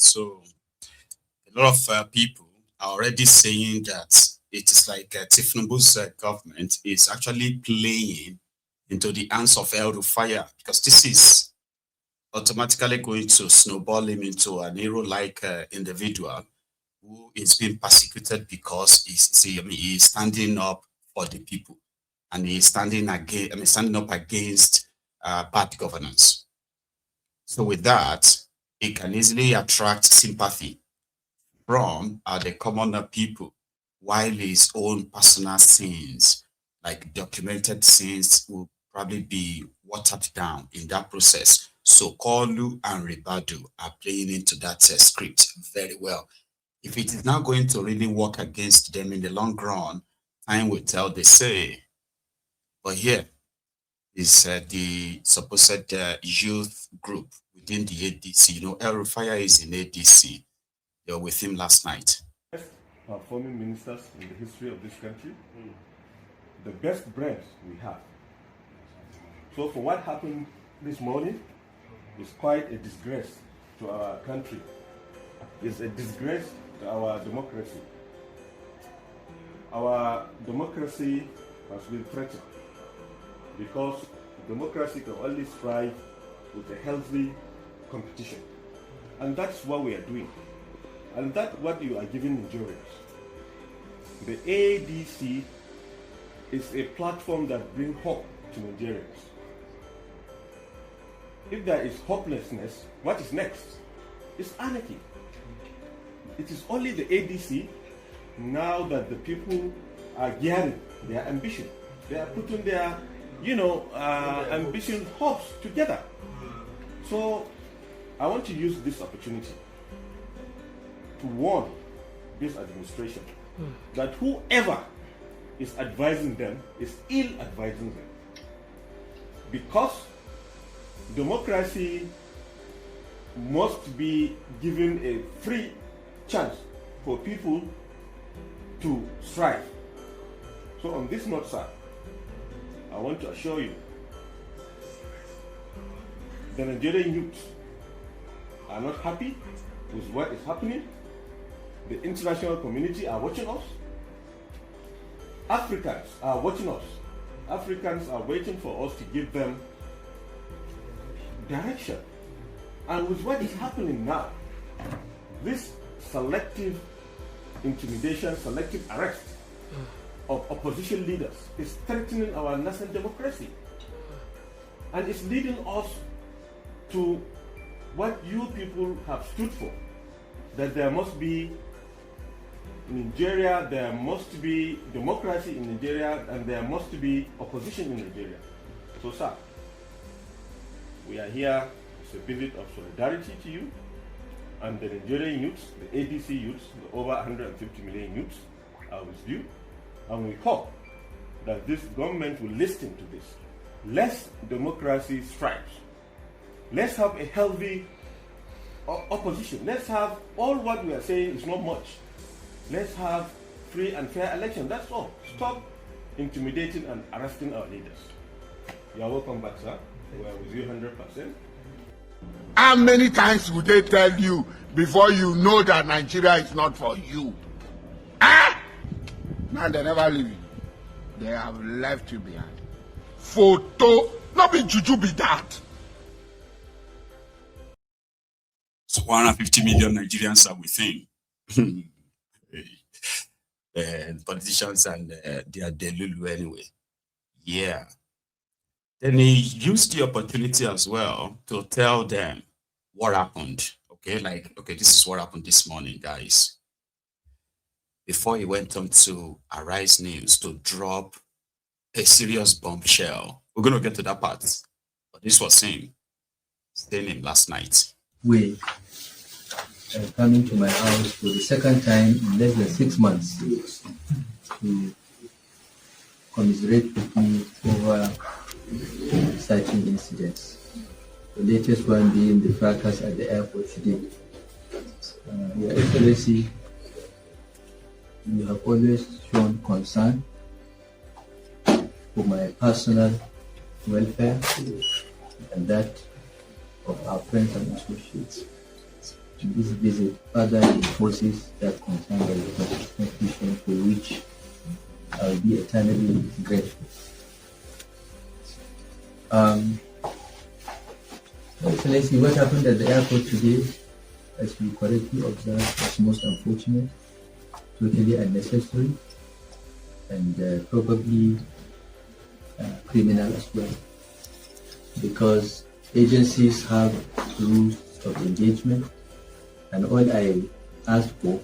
So a lot of people are already saying that it is like Tinubu's government is actually playing into the hands of Elrufai, because this is automatically going to snowball him into an hero-like individual who is being persecuted because he's standing up for the people, and he's standing up against bad governance. So with that, it can easily attract sympathy from the commoner people, while his own personal sins, like documented sins, will probably be watered down in that process. So Kolu and Ribadu are playing into that script very well. If it is now going to really work against them in the long run, time will tell, they say. But here is the supposed youth group within the ADC. You know, Elrufai is in ADC. They were with him last night. Performing ministers in the history of this country, the best brains we have. So for what happened this morning is quite a disgrace to our country. It's a disgrace to our democracy. Our democracy has been threatened because democracy can only strive with a healthy competition. And that's what we are doing. And that's what you are giving Nigerians. The ADC is a platform that brings hope to Nigerians. If there is hopelessness, what is next? It's anarchy. It is only the ADC, now that the people are gearing their ambition. They are putting their, ambition hopes together. So I want to use this opportunity to warn this administration that whoever is advising them is ill advising them. Because democracy must be given a free chance for people to strive. So on this note, sir, I want to assure you the Nigerian youth are not happy with what is happening. The international community are watching us. Africans are watching us. Africans are waiting for us to give them direction. And with what is happening now, this selective intimidation, selective arrest of opposition leaders is threatening our national democracy. And it's leading us to what you people have stood for, that there must be Nigeria, there must be democracy in Nigeria, and there must be opposition in Nigeria. So, sir, we are here. It's a visit of solidarity to you and the Nigerian youths, the ADC youths, the over 150 million youths are with you. And we hope that this government will listen to this. Less democracy strives. Let's have a healthy opposition. Let's have all what we are saying is not much. Let's have free and fair election. That's all. Stop intimidating and arresting our leaders. You are welcome back, sir. We are with you 100%. How many times would they tell you before you know that Nigeria is not for you? Ah! Now they never leave you. They have left you behind. Photo, not be juju be that. So 150 million Nigerians are with him. Politicians and they are delulu anyway. Yeah. Then he used the opportunity as well to tell them what happened. Okay, this is what happened this morning, guys. Before he went on to Arise News to drop a serious bombshell. We're going to get to that part. But this was him saying him last night. We are coming to my house for the second time in less than 6 months to commiserate with me over exciting incidents. The latest one being the fracas at the airport today. Your Excellency, you have always shown concern for my personal welfare and that of our friends and associates. This visit further enforces that concern by the Constitution, for which I will be eternally grateful. Excellency, what happened at the airport today, as you correctly observed, was most unfortunate, totally unnecessary, and probably criminal as well, because agencies have rules of engagement, and all I asked for,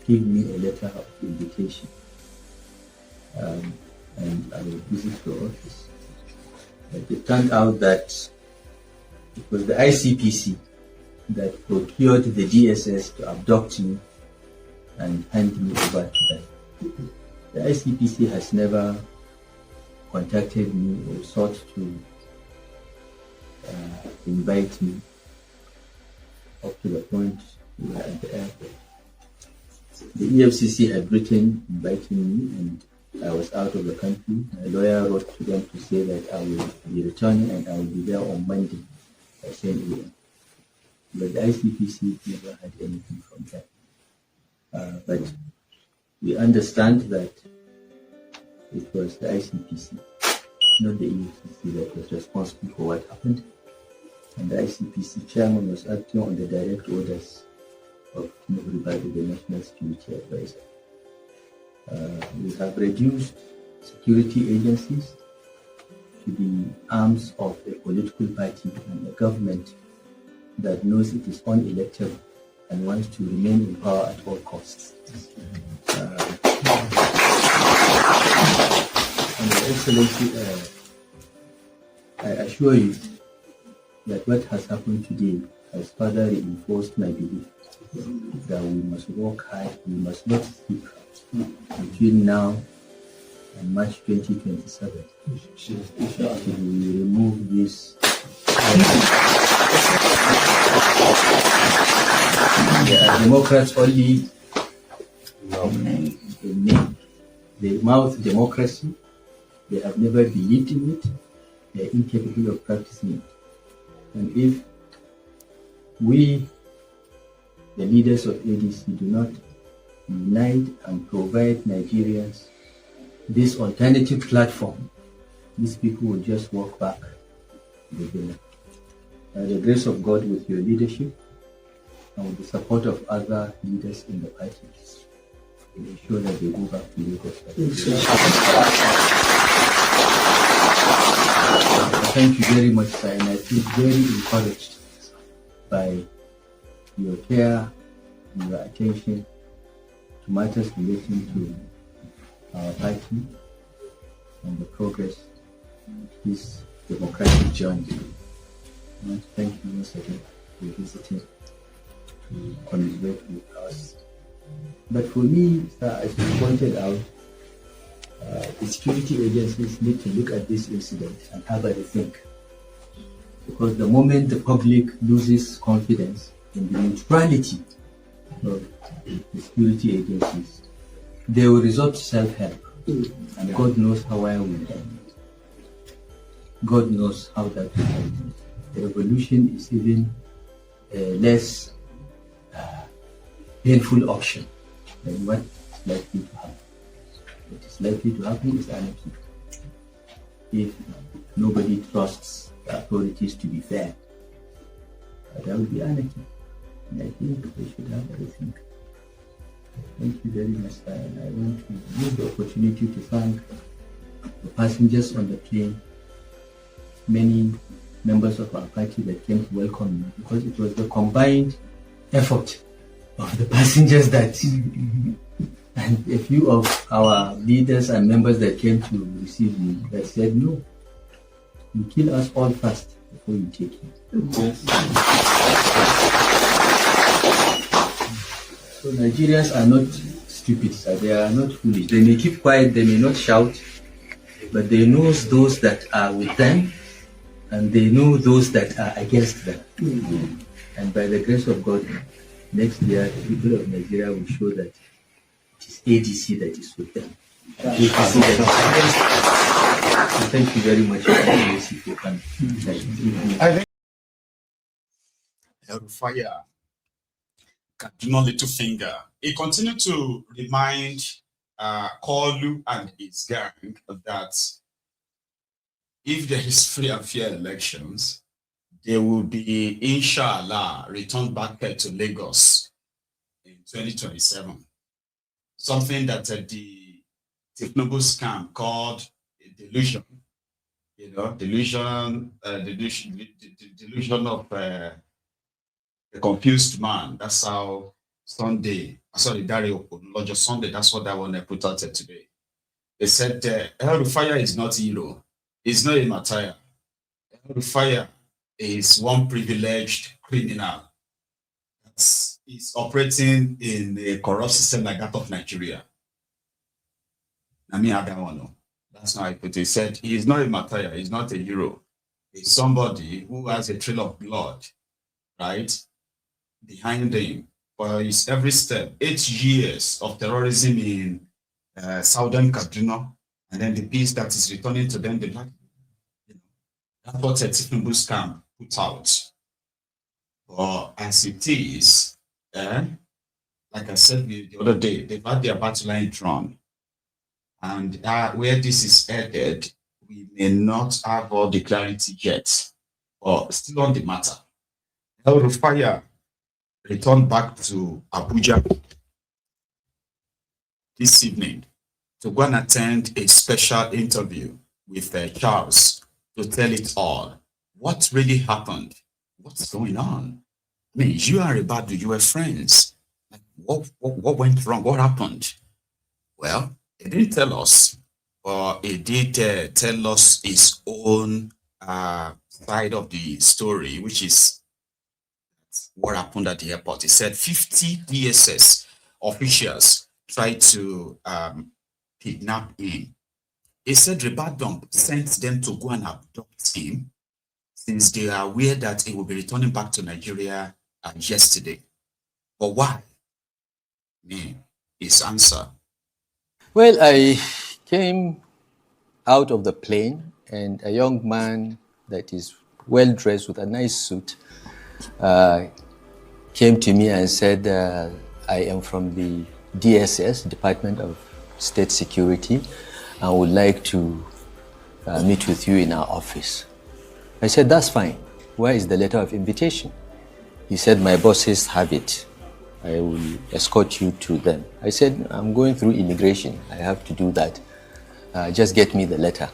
give me a letter of invitation, and I will visit the office. But it turned out that it was the ICPC that procured the DSS to abduct me and hand me over to them. The ICPC has never contacted me or sought to invite me up to the point we were at the airport. The EFCC had written inviting me, and I was out of the country. My lawyer wrote to them to say that I will be returning and I will be there on Monday at 10 a.m. But the ICPC never had anything from them. But we understand that it was the ICPC, not the EFCC, that was responsible for what happened. And the ICPC chairman was acting on the direct orders of Ribadu, the National Security Advisor. We have reduced security agencies to the arms of a political party and a government that knows it is unelectable and wants to remain in power at all costs. And Your Excellency, I assure you that what has happened today has further reinforced my belief that we must work hard, we must not sleep between now and March 2027 until we remove this. There are Democrats only in name. They mouth democracy, they have never believed in it, they are incapable of practicing it. And if we, the leaders of ADC, do not unite and provide Nigerians this alternative platform, these people will just walk back to the villa. By the grace of God, with your leadership and with the support of other leaders in the party, we ensure that they go back to Lagos. Thank you very much, sir, and I feel very encouraged by your care and your attention to matters relating to our party and the progress of this democratic journey. I want to thank you once again for visiting to commiserate with us. But for me, sir, as you pointed out, the security agencies need to look at this incident and have a rethink. Because the moment the public loses confidence in the neutrality of the security agencies, they will resort to self-help. And God knows how I will end. God knows how that will end. The revolution is even a less painful option than what is likely to happen. What is likely to happen is anarchy. If nobody trusts the authorities to be fair, that will be anarchy. And I think we should have everything. Thank you very much, sir. And I want to use the opportunity to thank the passengers on the plane, many members of our party that came to welcome me, because it was the combined effort of the passengers that and a few of our leaders and members that came to receive me that said, no, you kill us all first before you take it. Yes. So Nigerians are not stupid, sir. They are not foolish. They may keep quiet, they may not shout, but they know those that are with them and they know those that are against them. And by the grace of God, next year the people of Nigeria will show that it is ADC that is with them. ADC that is against them. So thank you very much for coming. Elrufai, Kaduna Littlefinger. He continued to remind Kolu and his gang that if there is free and fair elections, they will be, inshallah, returned back to Lagos in 2027. Something that the Tinubu scam called a delusion, delusion of a confused man. That's how Dario Ogunlojo Sunday, that's what that one I put out there today. They said Elrufai is not hero. He's not a martyr. Elrufai is one privileged criminal that is operating in a corrupt system like that of Nigeria. I mean, I don't know. That's not how I put it. He said he is not a martyr. He's not a hero. He's somebody who has a trail of blood, right, behind him for his every step. 8 years of terrorism in southern Kaduna, and then the peace that is returning to them. That's what Tinubu scam put out. But as it is, like I said the other day, they've had their battle line drawn. And where this is headed, we may not have all the clarity yet, but still on the matter. Elrufai returned back to Abuja this evening to go and attend a special interview with Charles to tell it all. What really happened? What's going on? I mean, you and Ribadu, you were friends. Like, what went wrong? What happened? Well, he didn't tell us, but he did tell us his own side of the story, which is what happened at the airport. He said 50 DSS officials tried to kidnap him. He said Ribadu sent them to go and abduct him since they are aware that he will be returning back to Nigeria yesterday. But why? His answer. Well, I came out of the plane and a young man that is well dressed with a nice suit came to me and said, I am from the DSS, Department of State Security, and would like to meet with you in our office. I said, that's fine. Where is the letter of invitation? He said, my bosses have it. I will escort you to them. I said, I'm going through immigration. I have to do that. Just get me the letter.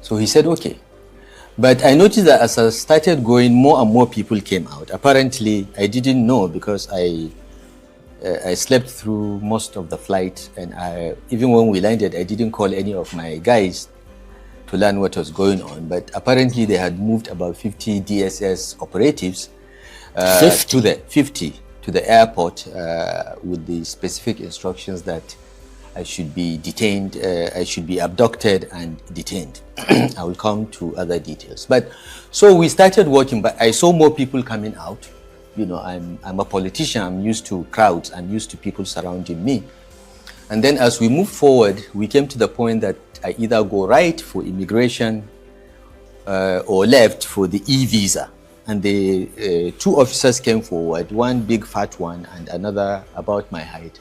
So he said, okay. But I noticed that as I started going, more and more people came out. Apparently, I didn't know because I slept through most of the flight, and even when we landed, I didn't call any of my guys to learn what was going on. But apparently, they had moved about 50 DSS operatives to the airport with the specific instructions that I should be detained, I should be abducted and detained. I will come to other details. But so we started working, but I saw more people coming out. You know, I'm a politician, I'm used to crowds, I'm used to people surrounding me. And then as we moved forward, we came to the point that I either go right for immigration or left for the e-visa. And the 2 officers came forward, one big fat one and another about my height,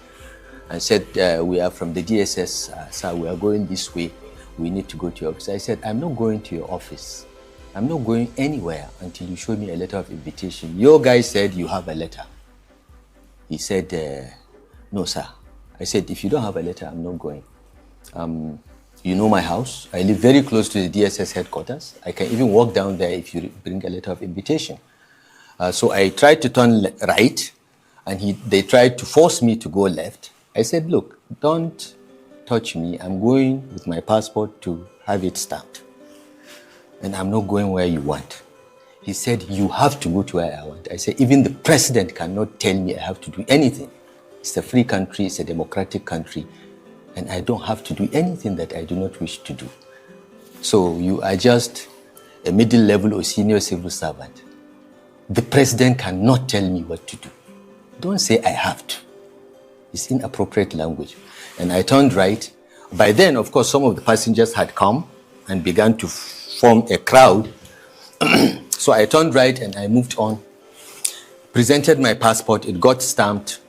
and said, we are from the DSS, sir, we are going this way. We need to go to your office. I said, I'm not going to your office. I'm not going anywhere until you show me a letter of invitation. Your guy said you have a letter. He said, no, sir. I said, if you don't have a letter, I'm not going. You know my house. I live very close to the DSS headquarters. I can even walk down there if you bring a letter of invitation. So I tried to turn right, and they tried to force me to go left. I said, look, don't touch me. I'm going with my passport to have it stamped. And I'm not going where you want. He said, you have to go to where I want. I said, even the president cannot tell me I have to do anything. It's a free country, it's a democratic country, and I don't have to do anything that I do not wish to do. So you are just a middle level or senior civil servant. The president cannot tell me what to do. Don't say I have to. It's inappropriate language. And I turned right. By then, of course, some of the passengers had come and began to form a crowd. So I turned right and I moved on presented my passport, it got stamped.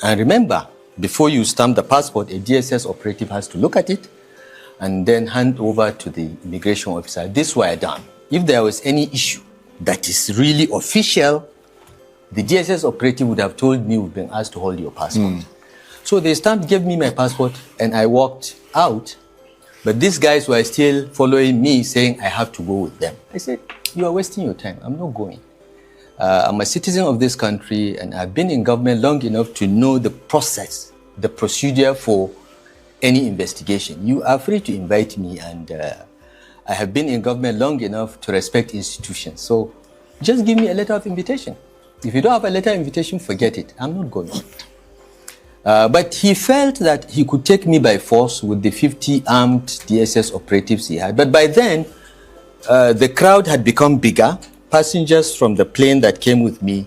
And remember, before you stamp the passport, a DSS operative has to look at it and then hand over to the immigration officer. This were done. If there was any issue that is really official, the DSS operative would have told me we've been asked to hold your passport. So they stamped, gave me my passport, and I walked out. But these guys were still following me, saying I have to go with them. I said, you are wasting your time. I'm not going. I'm a citizen of this country, and I've been in government long enough to know the process, the procedure for any investigation. You are free to invite me, and I have been in government long enough to respect institutions. So just give me a letter of invitation. If you don't have a letter of invitation, forget it. I'm not going. But he felt that he could take me by force with the 50 armed DSS operatives he had. But by then, the crowd had become bigger. Passengers from the plane that came with me,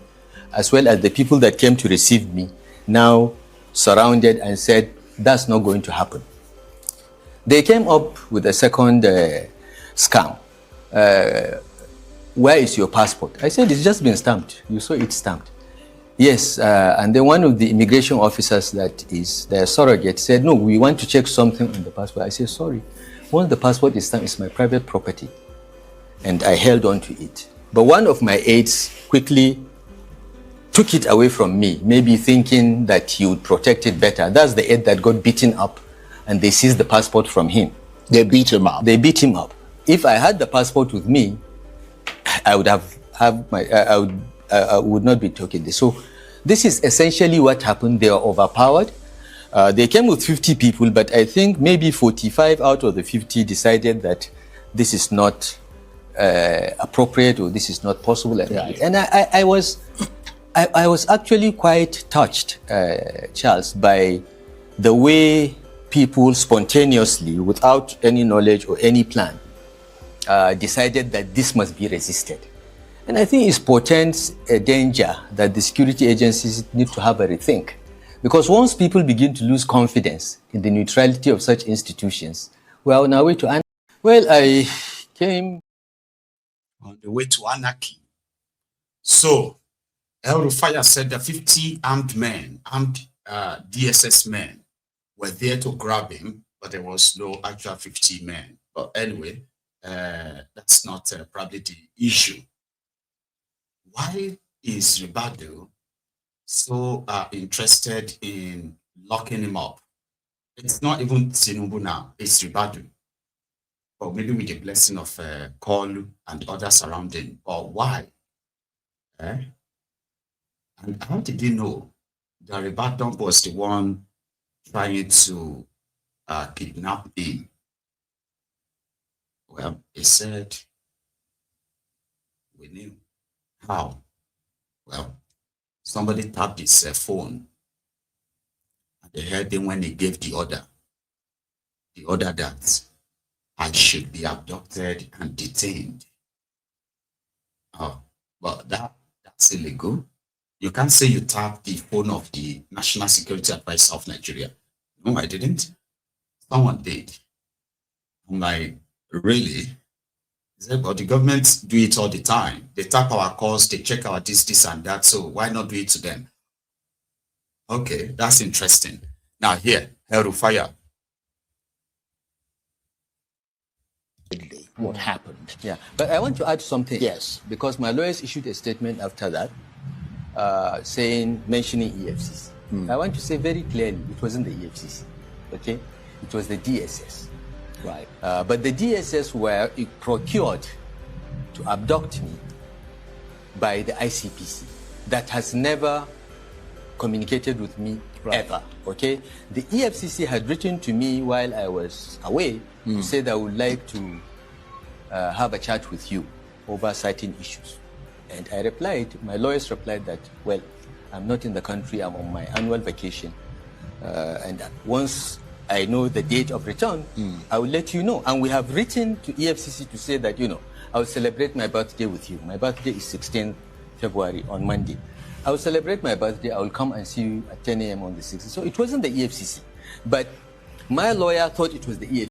as well as the people that came to receive me, now surrounded and said, that's not going to happen. They came up with a second scam. Where is your passport? I said, it's just been stamped. You saw it stamped. Yes, and then one of the immigration officers that is their surrogate said, no, we want to check something on the passport. I said, sorry, once the passport is stamped, it's my private property. And I held on to it. But one of my aides quickly took it away from me, maybe thinking that he would protect it better. That's the aide that got beaten up, and they seized the passport from him. They beat him up. They beat him up. If I had the passport with me, I would I would not be talking this. So this is essentially what happened. They were overpowered. They came with 50 people, but I think maybe 45 out of the 50 decided that this is not appropriate or this is not possible. And I was actually quite touched, Charles, by the way people spontaneously, without any knowledge or any plan, decided that this must be resisted. And I think it portends a danger that the security agencies need to have a rethink. Because once people begin to lose confidence in the neutrality of such institutions, we're on our way to anarchy. Well, I came on the way to anarchy. So, Elrufai said that 50 armed men, armed DSS men, were there to grab him, but there was no actual 50 men. But anyway, that's not probably the issue. Why is Ribadu so interested in locking him up? It's not even Tinubu now, it's Ribadu. Or maybe with the blessing of Kolu and others around him. Or why? And how did they know that Ribadu was the one trying to kidnap him? Well, he said, we knew. How? Well, somebody tapped his phone. And they heard him when he gave the order that I should be abducted and detained. Oh, but that's illegal. You can't say you tapped the phone of the National Security Advisor of Nigeria. No, I didn't. Someone did. I'm like, really? He said, but the government do it all the time. They tap our calls, they check our this and that, so why not do it to them? Okay, that's interesting. Now here, Elrufai. What happened? Yeah, but I want to add something. Yes. Because my lawyers issued a statement after that, mentioning EFCC. I want to say very clearly, it wasn't the EFCC, okay? It was the DSS. Right. But the DSS were procured to abduct me by the ICPC that has never communicated with me ever, okay? The EFCC had written to me while I was away to say that I would like to have a chat with you over certain issues. And I replied, my lawyers replied that, well, I'm not in the country, I'm on my annual vacation. And once I know the date of return, I will let you know. And we have written to EFCC to say that, I will celebrate my birthday with you. My birthday is 16th February on Monday. I will celebrate my birthday. I will come and see you at 10 a.m. on the 6th. So it wasn't the EFCC. But my lawyer thought it was the EFCC.